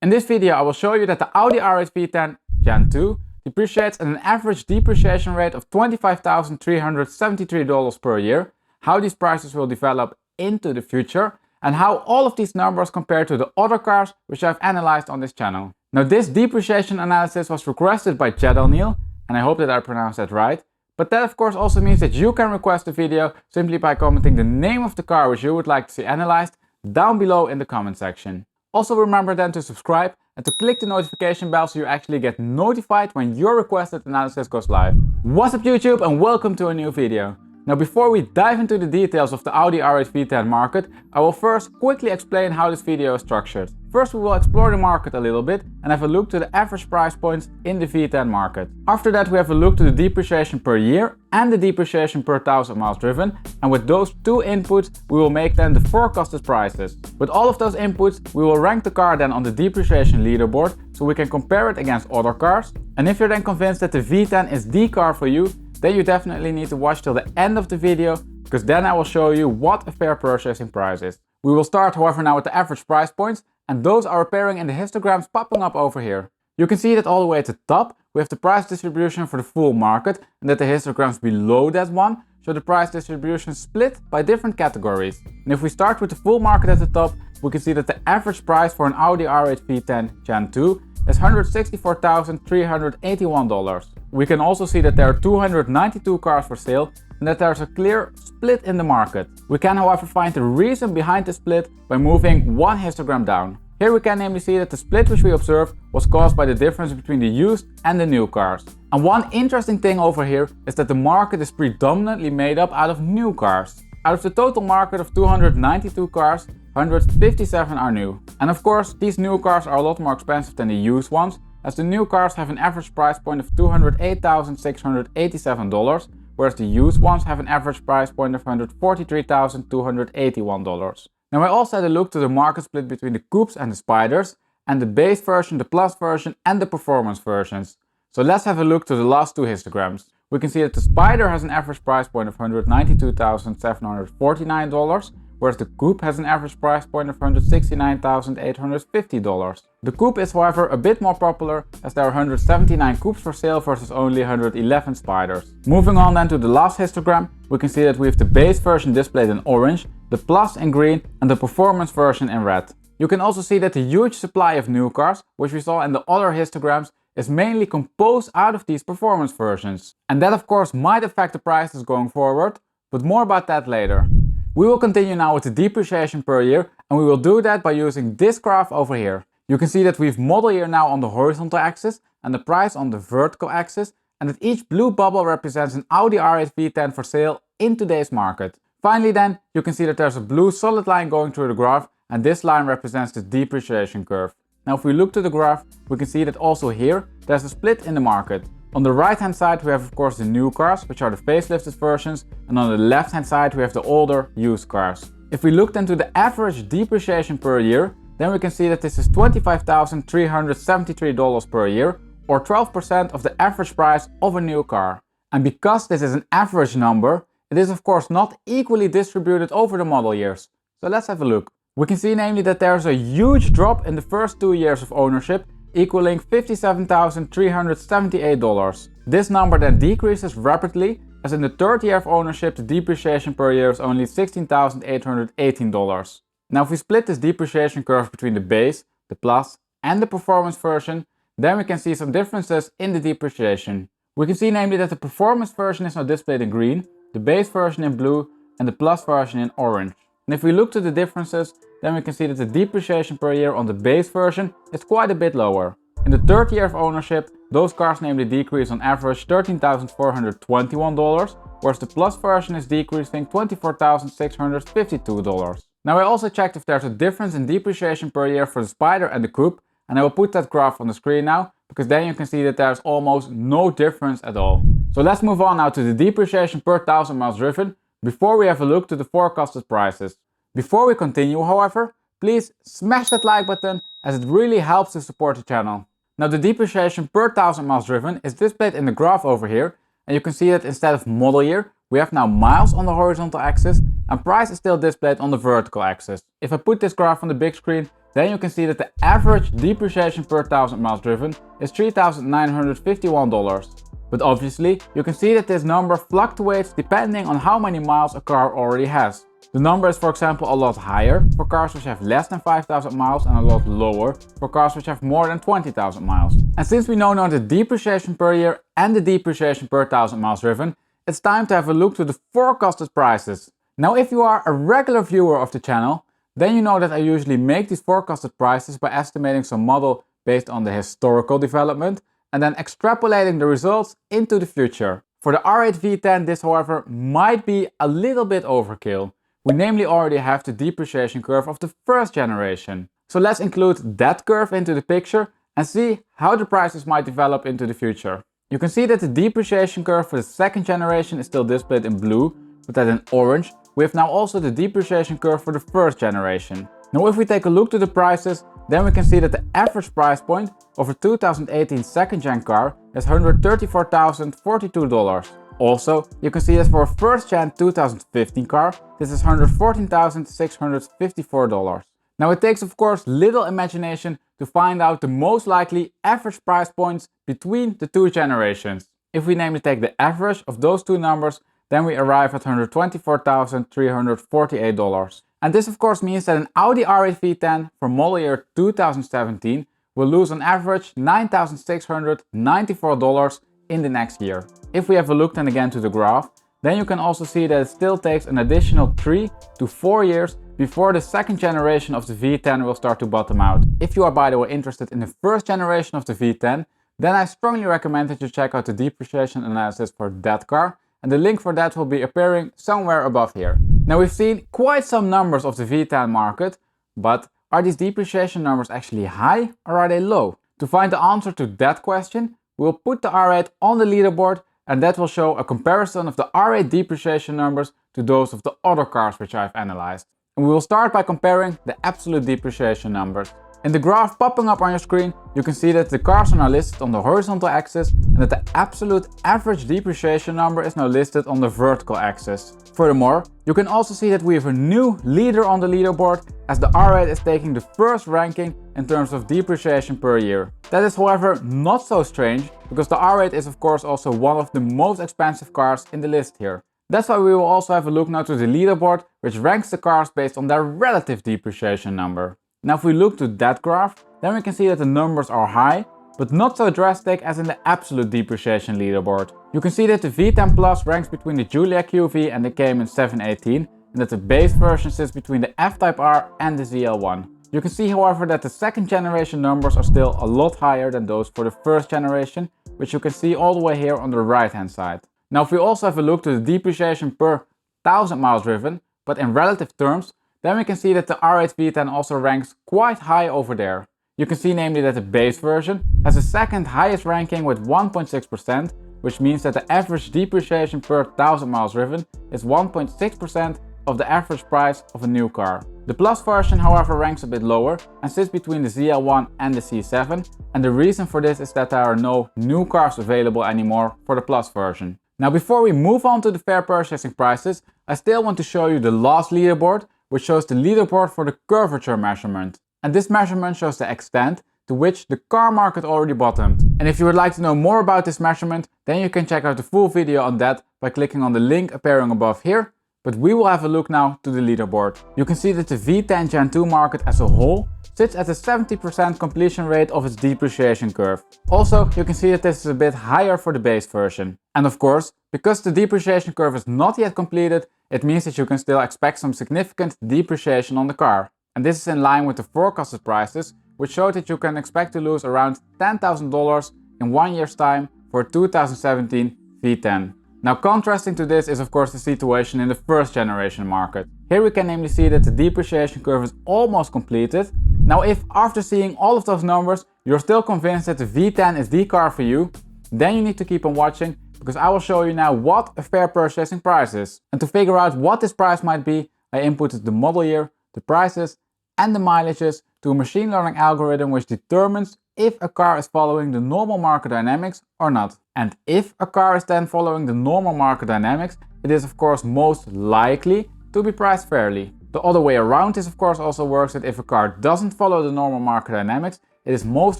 In this video I will show you that the Audi R8 V10 Gen 2 depreciates at an average depreciation rate of $25,373 per year, how these prices will develop into the future, and how all of these numbers compare to the other cars which I've analyzed on this channel. Now this depreciation analysis was requested by Neil, and I hope that I pronounced that right. But that of course also means that you can request a video simply by commenting the name of the car which you would like to see analyzed down below in the comment section. Also remember then to subscribe and to click the notification bell so you actually get notified when your requested analysis goes live. What's up YouTube, and welcome to a new video. Now before we dive into the details of the Audi R8 V10 market, I will first quickly explain how this video is structured. First we will explore the market a little bit and have a look to the average price points in the V10 market. After that we have a look to the depreciation per year and the depreciation per 1000 miles driven, and with those two inputs we will make then the forecasted prices. With all of those inputs we will rank the car then on the depreciation leaderboard so we can compare it against other cars, and if you're then convinced that the V10 is the car for you, then you definitely need to watch till the end of the video, because then I will show you what a fair purchasing price is. We will start however now with the average price points, and those are appearing in the histograms popping up over here. You can see that all the way at the top we have the price distribution for the full market, and that the histograms below that one show the price distribution split by different categories. And if we start with the full market at the top, we can see that the average price for an Audi R8 V10 Gen 2 is $164,381. We can also see that there are 292 cars for sale and that there's a clear split in the market. We can however find the reason behind the split by moving one histogram down. Here we can namely see that the split which we observed was caused by the difference between the used and the new cars. And one interesting thing over here is that the market is predominantly made up out of new cars. Out of the total market of 292 cars, 157 are new. And of course, these new cars are a lot more expensive than the used ones, as the new cars have an average price point of $208,687, whereas the used ones have an average price point of $143,281. Now I also had a look to the market split between the coupes and the spiders, and the base version, the plus version and the performance versions. So let's have a look to the last two histograms. We can see that the Spider has an average price point of $192,749, whereas the Coupe has an average price point of $169,850. The Coupe is however a bit more popular, as there are 179 Coupes for sale versus only 111 Spiders. Moving on then to the last histogram, we can see that we have the base version displayed in orange, the Plus in green and the performance version in red. You can also see that the huge supply of new cars, which we saw in the other histograms, is mainly composed out of these performance versions. And that of course might affect the prices going forward, but more about that later. We will continue now with the depreciation per year, and we will do that by using this graph over here. You can see that we've model year now on the horizontal axis and the price on the vertical axis, and that each blue bubble represents an Audi R8 V10 for sale in today's market. Finally then, you can see that there's a blue solid line going through the graph, and this line represents the depreciation curve. Now if we look to the graph, we can see that also here there's a split in the market. On the right hand side we have of course the new cars, which are the facelifted versions, and on the left hand side we have the older used cars. If we look then to the average depreciation per year, then we can see that this is $25,373 per year, or 12% of the average price of a new car. And because this is an average number, it is of course not equally distributed over the model years. So let's have a look. We can see namely that there's a huge drop in the first 2 years of ownership, equaling $57,378. This number then decreases rapidly, as in the third year of ownership the depreciation per year is only $16,818. Now if we split this depreciation curve between the base, the plus and the performance version, then we can see some differences in the depreciation. We can see namely that the performance version is now displayed in green, the base version in blue and the plus version in orange. And if we look to the differences, then we can see that the depreciation per year on the base version is quite a bit lower. In the third year of ownership, those cars namely decrease on average $13,421, whereas the plus version is decreasing $24,652. Now I also checked if there's a difference in depreciation per year for the Spider and the Coupe, and I will put that graph on the screen now, because then you can see that there's almost no difference at all. So let's move on now to the depreciation per 1000 miles driven, before we have a look to the forecasted prices. Before we continue however, please smash that like button, as it really helps to support the channel. Now the depreciation per 1000 miles driven is displayed in the graph over here, and you can see that instead of model year, we have now miles on the horizontal axis, and price is still displayed on the vertical axis. If I put this graph on the big screen, then you can see that the average depreciation per 1000 miles driven is $3,951. But obviously, you can see that this number fluctuates depending on how many miles a car already has. The number is, for example, a lot higher for cars which have less than 5,000 miles and a lot lower for cars which have more than 20,000 miles. And since we know now the depreciation per year and the depreciation per 1000 miles driven, it's time to have a look to the forecasted prices. Now, if you are a regular viewer of the channel, then you know that I usually make these forecasted prices by estimating some model based on the historical development and then extrapolating the results into the future. For the R8 V10, this however might be a little bit overkill. We namely already have the depreciation curve of the first generation. So let's include that curve into the picture and see how the prices might develop into the future. You can see that the depreciation curve for the second generation is still displayed in blue, but that in orange we have now also the depreciation curve for the first generation. Now if we take a look to the prices, then we can see that the average price point of a 2018 second gen car is $134,042. Also, you can see that for a first gen 2015 car, this is $114,654. Now it takes of course little imagination to find out the most likely average price points between the two generations. If we namely take the average of those two numbers, then we arrive at $124,348. And this of course means that an Audi R8 V10 for model year 2017 will lose on average $9,694 in the next year. If we have a look then again to the graph, then you can also see that it still takes an additional 3 to 4 years before the second generation of the V10 will start to bottom out. If you are by the way interested in the first generation of the V10, then I strongly recommend that you check out the depreciation analysis for that car, and the link for that will be appearing somewhere above here. Now we've seen quite some numbers of the V10 market, but are these depreciation numbers actually high or are they low? To find the answer to that question, we'll put the R8 on the leaderboard, and that will show a comparison of the R8 depreciation numbers to those of the other cars which I've analyzed. And we will start by comparing the absolute depreciation numbers. In the graph popping up on your screen, you can see that the cars are now listed on the horizontal axis and that the absolute average depreciation number is now listed on the vertical axis. Furthermore, you can also see that we have a new leader on the leaderboard, as the R8 is taking the first ranking in terms of depreciation per year. That is however not so strange, because the R8 is of course also one of the most expensive cars in the list here. That's why we will also have a look now to the leaderboard, which ranks the cars based on their relative depreciation number. Now if we look to that graph, then we can see that the numbers are high, but not so drastic as in the absolute depreciation leaderboard. You can see that the V10 Plus ranks between the Giulia QV and the Cayman 718, and that the base version sits between the F-Type R and the ZL1. You can see however that the second generation numbers are still a lot higher than those for the first generation, which you can see all the way here on the right hand side. Now if we also have a look to the depreciation per 1000 miles driven, but in relative terms, then we can see that the R8 V10 also ranks quite high over there. You can see namely that the base version has the second highest ranking with 1.6%, which means that the average depreciation per 1000 miles driven is 1.6% of the average price of a new car. The Plus version however ranks a bit lower and sits between the ZL1 and the C7, and the reason for this is that there are no new cars available anymore for the Plus version. Now before we move on to the fair purchasing prices, I still want to show you the last leaderboard, which shows the leaderboard for the curvature measurement. And this measurement shows the extent to which the car market already bottomed. And if you would like to know more about this measurement, then you can check out the full video on that by clicking on the link appearing above here. But we will have a look now to the leaderboard. You can see that the V10 Gen 2 market as a whole sits at a 70% completion rate of its depreciation curve. Also, you can see that this is a bit higher for the base version. And of course, because the depreciation curve is not yet completed, it means that you can still expect some significant depreciation on the car. And this is in line with the forecasted prices, which show that you can expect to lose around $10,000 in 1 year's time for a 2017 V10. Now contrasting to this is of course the situation in the first generation market. Here we can namely see that the depreciation curve is almost completed. Now if after seeing all of those numbers you're still convinced that the V10 is the car for you, then you need to keep on watching, because I will show you now what a fair purchasing price is. And to figure out what this price might be, I inputted the model year, the prices and the mileages to a machine learning algorithm which determines if a car is following the normal market dynamics or not. And if a car is then following the normal market dynamics, it is of course most likely to be priced fairly. The other way around this of course also works, that if a car doesn't follow the normal market dynamics, it is most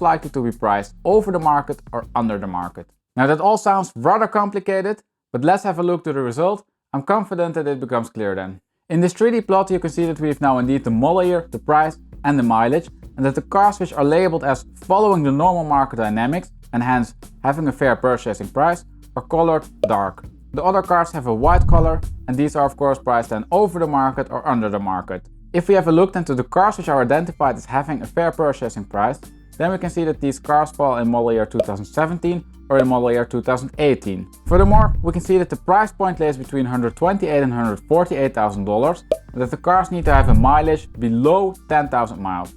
likely to be priced over the market or under the market. Now that all sounds rather complicated, but let's have a look to the result. I'm confident that it becomes clear then. In this 3D plot you can see that we have now indeed the model year, the price and the mileage, and that the cars which are labeled as following the normal market dynamics and hence having a fair purchasing price are colored dark. The other cars have a white color, and these are of course priced then over the market or under the market. If we have a look then to the cars which are identified as having a fair purchasing price, then we can see that these cars fall in model year 2017 or in model year 2018. Furthermore, we can see that the price point lays between $128,000 and $148,000, and that the cars need to have a mileage below 10,000 miles.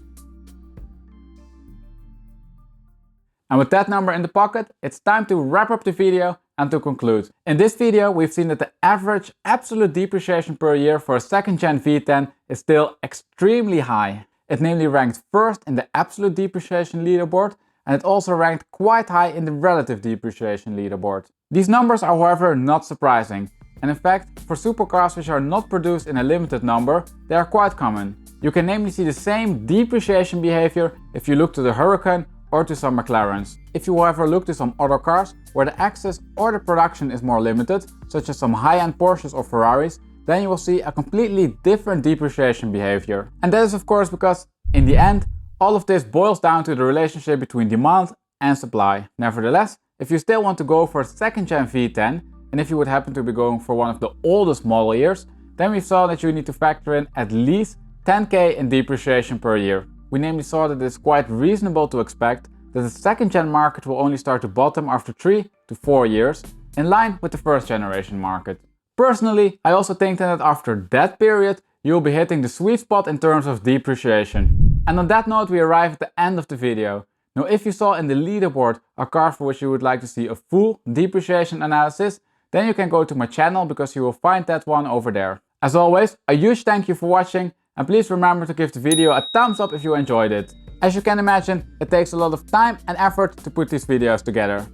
And with that number in the pocket, it's time to wrap up the video and to conclude. In this video, we've seen that the average absolute depreciation per year for a second-gen V10 is still extremely high. It namely ranked first in the absolute depreciation leaderboard, and it also ranked quite high in the relative depreciation leaderboard. These numbers are however not surprising, and in fact, for supercars which are not produced in a limited number, they are quite common. You can namely see the same depreciation behavior if you look to the Huracan or to some McLarens. If you however look to some other cars where the access or the production is more limited, such as some high-end Porsches or Ferraris, then you will see a completely different depreciation behavior. And that is of course because, in the end, all of this boils down to the relationship between demand and supply. Nevertheless, if you still want to go for a second-gen V10, and if you would happen to be going for one of the oldest model years, then we saw that you need to factor in at least 10k in depreciation per year. We namely saw that it's quite reasonable to expect that the second-gen market will only start to bottom after 3 to 4 years, in line with the first-generation market. Personally, I also think that after that period, you'll be hitting the sweet spot in terms of depreciation. And on that note, we arrive at the end of the video. Now, if you saw in the leaderboard a car for which you would like to see a full depreciation analysis, then you can go to my channel because you will find that one over there. As always, a huge thank you for watching, and please remember to give the video a thumbs up if you enjoyed it. As you can imagine, it takes a lot of time and effort to put these videos together.